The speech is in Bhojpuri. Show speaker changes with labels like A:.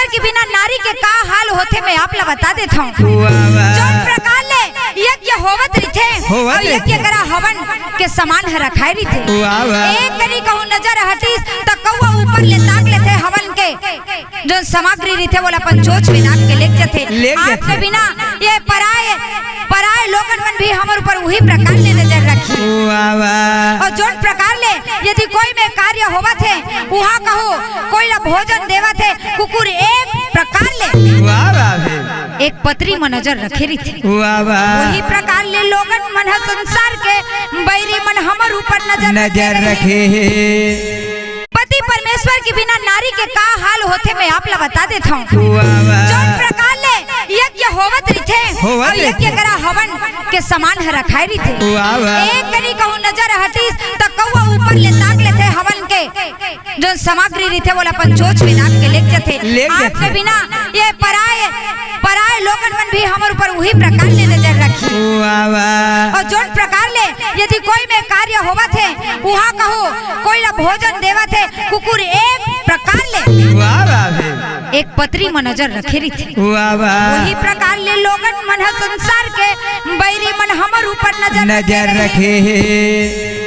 A: परमेश्वर के बिना नारी के का हाल होते मैं आप ला बता देता हूँ। जौन प्रकार ले यज्ञ होवत रिथे और यज्ञ करा हवन के समान है रखाई रिथे। एक करी कहूँ नजर हटीस तो कौवा ऊपर ले ताक लेते हवन के जो सामग्री रिथे बोला अपन चोच में नाक के लेक जाते। आपके बिना ये पराए लोगन मन भी हमर ऊपर वही प्रकार ले नजर रखी। और जोन प्रकार ले यदि कोई में कार्य होवत है वहाँ कहो कोई ला भोजन देवत है कुकुर एक प्रकार ले एक पत्री में नजर रखे रही थी। वही प्रकार ले लोगन मन संसार के बैरी मन हमर ऊपर नजर रखे। पति परमेश्वर के बिना नारी के का हाल होते मैं आप ला बता देता हूँ। जौन प्रकार ले यज्ञ होवत रिथे और यज्ञ करा हवन के समान है रखाई रिथे। एक करी कहूँ नजर हटीस तो कौवा ऊपर ले ताक लेते हवन के जो सामग्री रिथे बोला अपन चोच में नाक के लेक जाते। आपके बिना ये पराए लोगन मन भी हमर ऊपर वही प्रकार ले नजर रखी। और जोन प्रकार ले यदि कोई में कार्य होवत है वहाँ कहो कोई ला भोजन देवत है कुकुर एक प्रकार ले एक पत्री में नजर रखे रही थी। वही प्रकार ले लोगन मन संसार के बैरी मन हमर ऊपर नजर रखे।